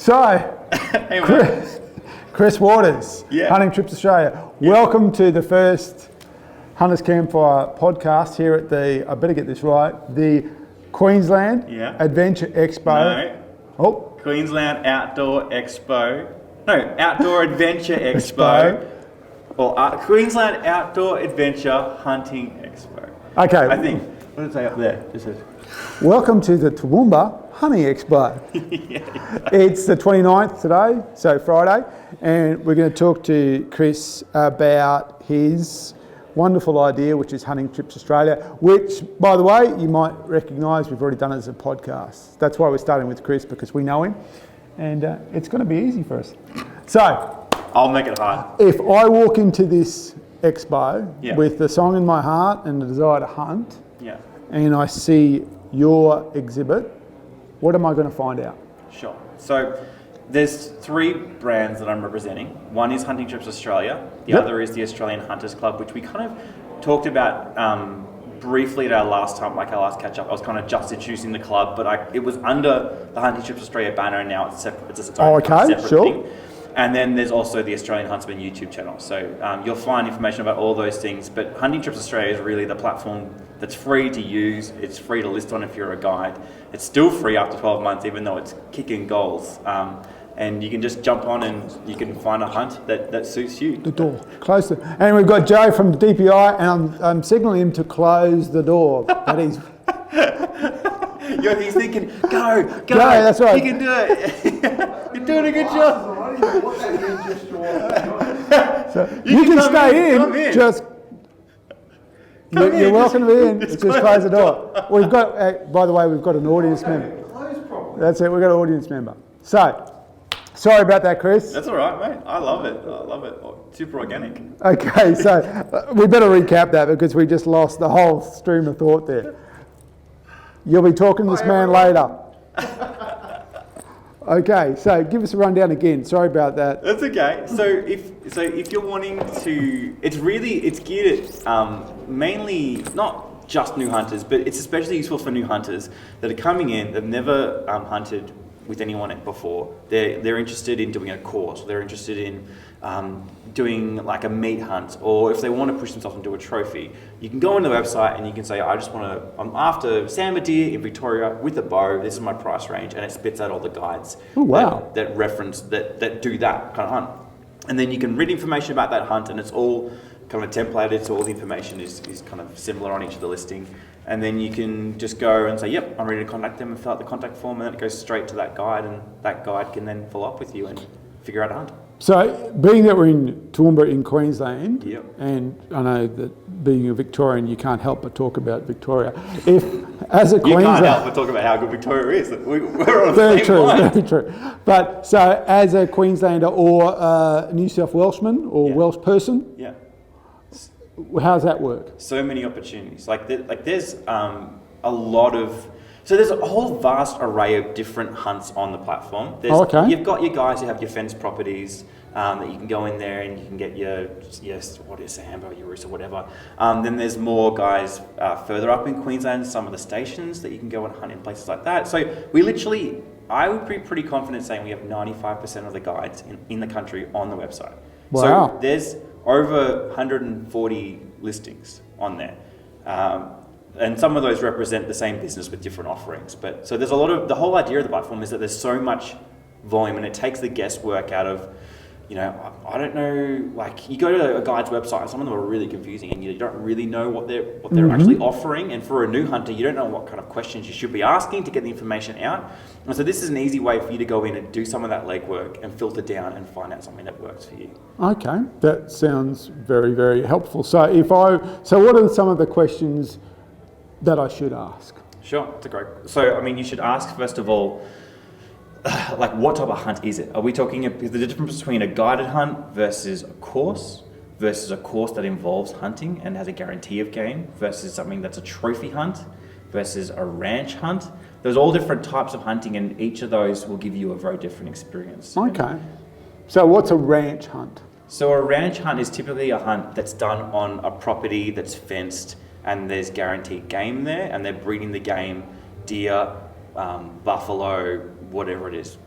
So, Hey, Chris Waters, Yeah. Hunting Trips Australia. Welcome to the first Hunters Campfire podcast here at the, I better get this right, the Queensland Adventure Expo. No. Queensland Outdoor Expo. No, Outdoor Adventure Expo. Or Queensland Outdoor Adventure Hunting Expo. Okay. I think. What did it say up there? It says, welcome to the Toowoomba Hunting Expo. It's the 29th today, so Friday, and we're going to talk to Chris about his wonderful idea, which is Hunting Trips Australia, which, by the way, you might recognise we've already done it as a podcast. That's why we're starting with Chris, because we know him, and it's going to be easy for us. So, I'll make it hard. if I walk into this expo with the song in my heart and the desire to hunt, and I see your exhibit, what am I going to find out? Sure. So there's three brands that I'm representing. One is Hunting Trips Australia. The other is the Australian Hunters Club, which we kind of talked about briefly at our last last catch up. I was kind of just introducing the club, but it was under the Hunting Trips Australia banner, and now it's separate. It's its own separate thing. And then there's also the Australian Huntsman YouTube channel. So you'll find information about all those things. But Hunting Trips Australia is really the platform that's free to use. It's free to list on if you're a guide. It's still free after 12 months, even though it's kicking goals. And you can just jump on and you can find a hunt that suits you. The door. Close it. And we've got Joe from the DPI, and I'm signalling him to close the door. But he's... He's thinking, go, that's right. You can do it. You're doing a good job. So you can stay in. Just you're welcome to be in. Just close the door. We've got, by the way, we've got an audience member. That's it. We've got an audience member. So, sorry about that, Chris. That's all right, mate. I love it. Super organic. Okay, so we better recap that because we just lost the whole stream of thought there. You'll be talking to this man later. Okay, so give us a rundown again. Sorry about that. That's okay. So if you're wanting to, it's geared at mainly not just new hunters, but it's especially useful for new hunters that are coming in. They've never hunted with anyone before. They're interested in doing a course. They're interested in doing like a meat hunt, or if they want to push themselves and do a trophy, you can go on the website and you can say, I'm after sambar deer in Victoria with a bow. This is my price range, and it spits out all the guides that reference that do that kind of hunt. And then you can read information about that hunt, and it's all kind of templated, so all the information is kind of similar on each of the listing. And then you can just go and say, yep, I'm ready to contact them, and fill out the contact form, and then it goes straight to that guide, and that guide can then follow up with you and figure out a hunt. So, being that we're in Toowoomba in Queensland, and I know that being a Victorian, you can't help but talk about Victoria. If, as a Queenslander... You can't help but talk about how good Victoria is. We're on the same line. Very true. But, so, as a Queenslander or a New South Welshman or Welsh person, how does that work? So many opportunities. There's a lot of... So there's a whole vast array of different hunts on the platform. You've got your guys who have your fenced properties that you can go in there and you can get your sambar, your roost or whatever. Then there's more guys further up in Queensland, some of the stations that you can go and hunt in places like that. So I would be pretty confident saying we have 95% of the guides in the country on the website. Wow. So there's over 140 listings on there. And some of those represent the same business with different offerings. But so there's the whole idea of the platform is that there's so much volume, and it takes the guesswork out of, I don't know, like you go to a guide's website and some of them are really confusing and you don't really know what they're actually offering. And for a new hunter, you don't know what kind of questions you should be asking to get the information out. And so this is an easy way for you to go in and do some of that legwork and filter down and find out something that works for you. Okay, that sounds very, very helpful. So what are some of the questions that I should ask? Sure, it's a great. So, you should ask first of all, what type of hunt is it? Are we talking the difference between a guided hunt versus a course that involves hunting and has a guarantee of game versus something that's a trophy hunt versus a ranch hunt? There's all different types of hunting, and each of those will give you a very different experience. Okay. So what's a ranch hunt? So a ranch hunt is typically a hunt that's done on a property that's fenced, and there's guaranteed game there, and they're breeding the game, deer, buffalo, whatever it is,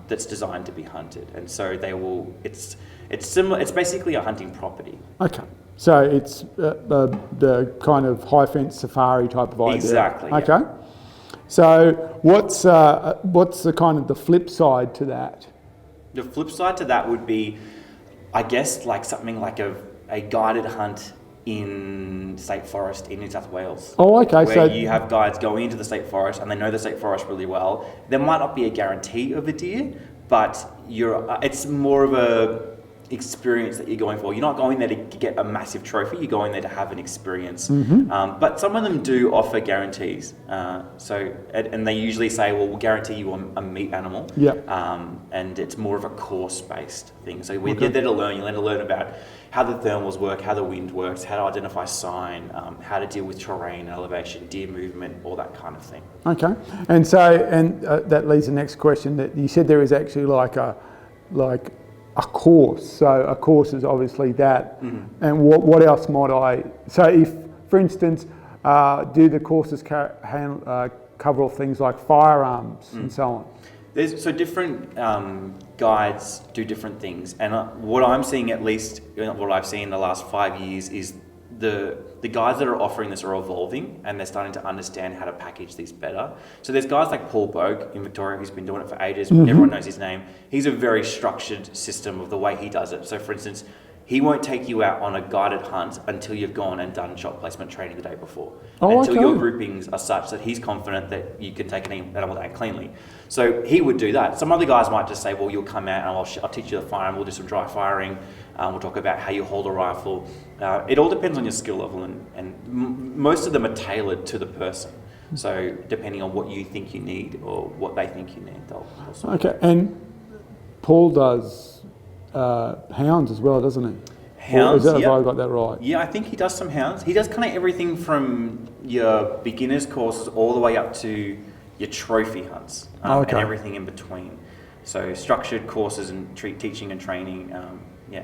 that's designed to be hunted. And so they will, it's similar, it's basically a hunting property. Okay. So it's the kind of high fence safari type of idea. Exactly. Okay. Yeah. So what's the kind of the flip side to that? The flip side to that would be, I guess, like something like a guided hunt in state forest in New South Wales. Oh, okay. Where So you have guides going into the state forest and they know the state forest really well. There might not be a guarantee of a deer, but it's more of a experience that you're going for. You're not going there to get a massive trophy. You're going there to have an experience. But some of them do offer guarantees. And they usually say, well, we'll guarantee you a meat animal. Yeah. And it's more of a course-based thing. So you're there to learn. You learn to learn about how the thermals work, how the wind works, how to identify sign, how to deal with terrain, elevation, deer movement, all that kind of thing. Okay. And so, that leads to the next question. That you said there is actually like a course. So a course is obviously that. And what else might I? So if, for instance, do the courses cover off things like firearms and so on? So different guides do different things, and what I'm seeing, at least what I've seen in the last 5 years, is the guides that are offering this are evolving, and they're starting to understand how to package these better. So there's guys like Paul Bogue in Victoria who's been doing it for ages. Everyone knows his name. He's a very structured system of the way he does it. So for instance, he won't take you out on a guided hunt until you've gone and done shot placement training the day before. Until your groupings are such that he's confident that you can take an animal down cleanly. So he would do that. Some other guys might just say, well, you'll come out and I'll teach you the firing, we'll do some dry firing, we'll talk about how you hold a rifle. It all depends on your skill level, and most of them are tailored to the person. So depending on what you think you need or what they think you need, they'll Okay, and Paul does hounds as well, doesn't he? Hounds, have I got that right? Yeah, I think he does some hounds. He does kind of everything from your beginners courses all the way up to your trophy hunts, and everything in between. So structured courses and teaching and training, yeah.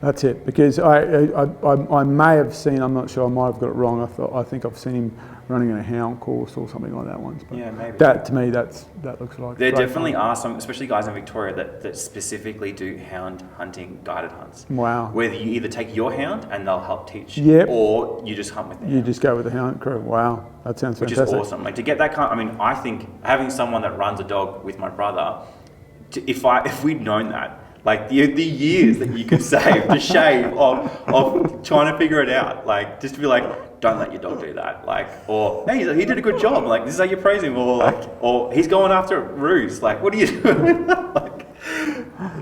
That's it, because I may have seen, I'm not sure, I might have got it wrong. I think I've seen him running a hound course or something like that once. But yeah, maybe. That, to me, that looks like there definitely are some, especially guys in Victoria, that specifically do hound hunting guided hunts. Wow. Where you either take your hound and they'll help teach, or you just hunt with them. You just go with the hound crew. Wow, that sounds fantastic. Which is awesome. Like to get that kind, I mean, I think having someone that runs a dog with my brother, if we'd known that, like the years that you could save, to shave of trying to figure it out, like just to be like, don't let your dog do that, like, or hey, he did a good job, like this is how you praise him, or like, or he's going after ruse, like what are you doing? Like,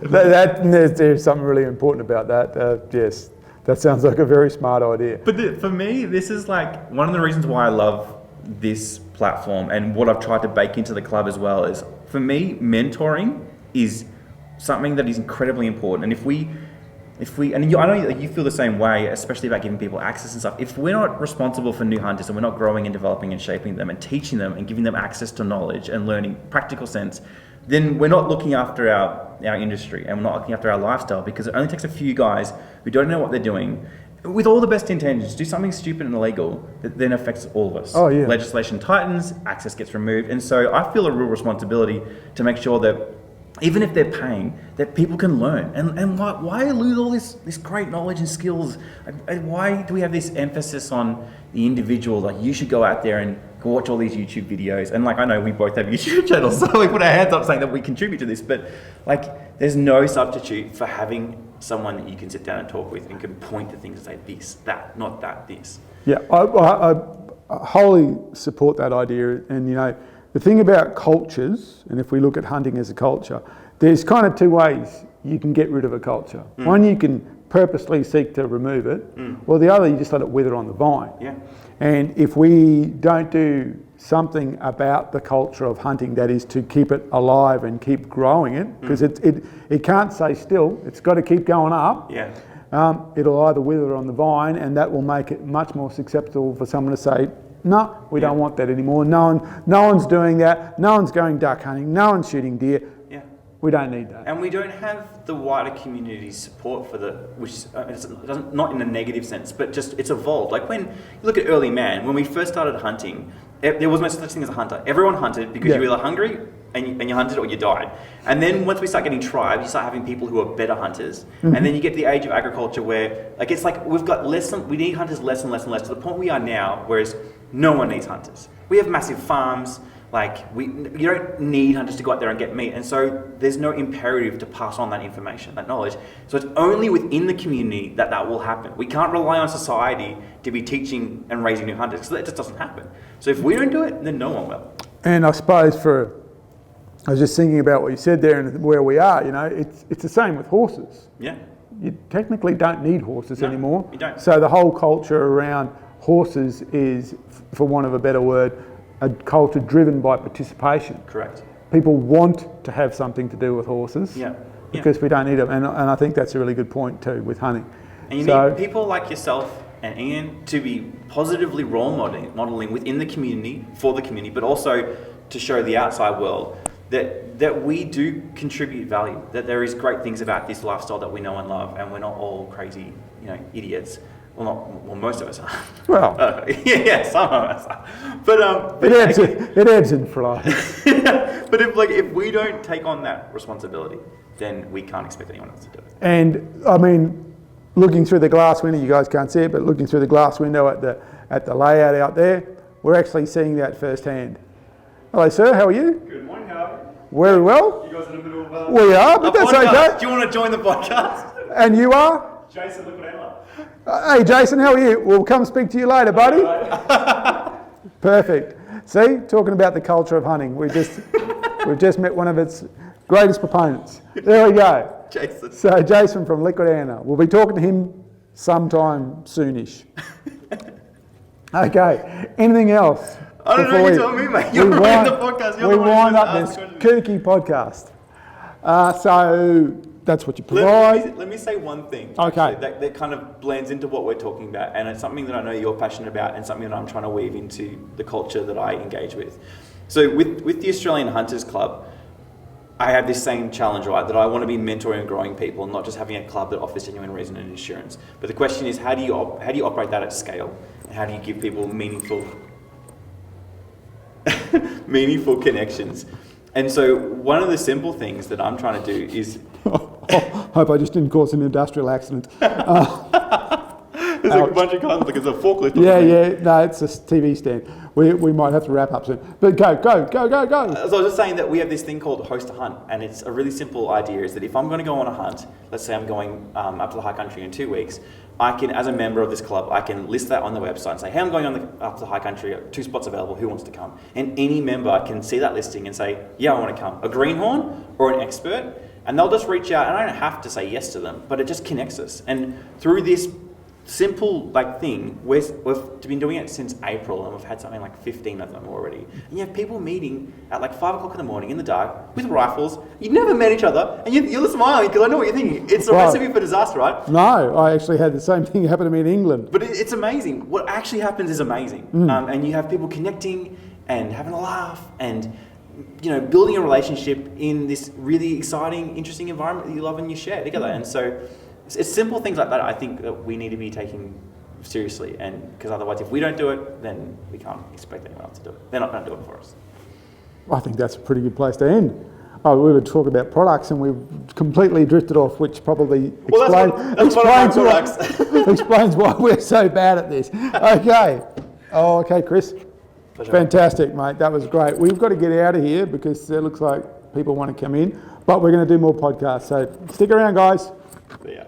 there's something really important about that. Yes, that sounds like a very smart idea. But for me, this is like one of the reasons why I love this platform, and what I've tried to bake into the club as well is, for me, mentoring is something that is incredibly important. And if we, and I know that you feel the same way, especially about giving people access and stuff. If we're not responsible for new hunters, and we're not growing and developing and shaping them and teaching them and giving them access to knowledge and learning practical sense, then we're not looking after our industry, and we're not looking after our lifestyle, because it only takes a few guys who don't know what they're doing, with all the best intentions, do something stupid and illegal that then affects all of us. Oh, yeah. Legislation tightens, access gets removed, and so I feel a real responsibility to make sure that even if they're paying, that people can learn. And why lose all this great knowledge and skills? And why do we have this emphasis on the individual? Like, you should go out there and go watch all these YouTube videos. And like, I know we both have YouTube channels, so we put our hands up saying that we contribute to this, but like, there's no substitute for having someone that you can sit down and talk with and can point to things and say this, that, not that, this. Yeah, I wholly support that idea. And you know, the thing about cultures, and if we look at hunting as a culture, there's kind of two ways you can get rid of a culture. One, you can purposely seek to remove it, or the other, you just let it wither on the vine. Yeah. And if we don't do something about the culture of hunting, that is to keep it alive and keep growing it, because it can't stay still, it's got to keep going up. Yeah. It'll either wither on the vine, and that will make it much more acceptable for someone to say, no, we don't want that anymore. No one's doing that. No one's going duck hunting. No one's shooting deer. Yeah. We don't need that. And we don't have the wider community's support for which it's not in a negative sense, but just it's evolved. Like when you look at early man, when we first started hunting, there was no such thing as a hunter. Everyone hunted because you were either hungry and you hunted or you died. And then once we start getting tribes, you start having people who are better hunters. And then you get to the age of agriculture where it's like we've got we need hunters less and less and less to the point we are now, whereas no one needs hunters. We have massive farms. You don't need hunters to go out there and get meat. And so there's no imperative to pass on that information, that knowledge. So it's only within the community that will happen. We can't rely on society to be teaching and raising new hunters, because that just doesn't happen. So if we don't do it, then no one will. And I suppose I was just thinking about what you said there and where we are, it's the same with horses. Yeah. You technically don't need horses anymore. You don't. So the whole culture around horses is, for want of a better word, a culture driven by participation. Correct. People want to have something to do with horses because we don't need them. And I think that's a really good point too with hunting. And you need people like yourself and Ian to be positively role modeling within the community, for the community, but also to show the outside world that we do contribute value, that there is great things about this lifestyle that we know and love, and we're not all crazy, idiots. Well, most of us are. Well, some of us are. But it ebbs and flows. But if we don't take on that responsibility, then we can't expect anyone else to do it. And I mean, looking through the glass window, you guys can't see it, but looking through the glass window at the layout out there, we're actually seeing that firsthand. Hello, sir. How are you? Good morning. How are you? Very well. You guys in the middle of We are, but that's okay. Do you want to join the podcast? And you are? Jason, look what I Hey Jason, how are you? We'll come speak to you later, buddy. Perfect. See, talking about the culture of hunting, we've just met one of its greatest proponents. There we go. Jason. So Jason from Liquid Anna. We'll be talking to him sometime soonish. Okay. Anything else? I don't know. You tell me, mate. You're running the podcast. We wind up this kooky podcast. So that's what you provide. Let me say one thing. Okay. Actually, that kind of blends into what we're talking about, and it's something that I know you're passionate about, and something that I'm trying to weave into the culture that I engage with. So with the Australian Hunters Club, I have this same challenge, right? That I want to be mentoring and growing people, not just having a club that offers genuine reason and insurance. But the question is, how do you operate that at scale, and how do you give people meaningful connections? And so one of the simple things that I'm trying to do is... Hope I just didn't cause an industrial accident. There's a bunch of cars, like it's a forklift. No, it's a TV stand. We might have to wrap up soon. But go. So I was just saying that we have this thing called Host a Hunt, and it's a really simple idea, is that if I'm going to go on a hunt, let's say I'm going up to the high country in 2 weeks, I can, as a member of this club, I can list that on the website and say, hey, I'm going up to the high country, 2 spots available, who wants to come? And any member can see that listing and say, yeah, I want to come. A greenhorn or an expert, and they'll just reach out, and I don't have to say yes to them, but it just connects us. And through this simple thing, we've been doing it since April, and we've had something like 15 of them already. And you have people meeting at 5 o'clock in the morning in the dark with rifles. You've never met each other, and you're smiling because I know what you're thinking. It's a recipe for disaster, right? No, I actually had the same thing happen to me in England. But it's amazing. What actually happens is amazing. And you have people connecting and having a laugh and building a relationship in this really exciting, interesting environment that you love and you share together. And so it's simple things like that I think that we need to be taking seriously, and because otherwise if we don't do it, then we can't expect anyone else to do it. They're not going to do it for us. I think that's a pretty good place to end. We were talking about products and we've completely drifted off, which probably explains why we're so bad at this. Okay. Okay, Chris. Pleasure. Fantastic, mate. That was great. We've got to get out of here because it looks like people want to come in, but we're going to do more podcasts. So stick around, guys. Yeah.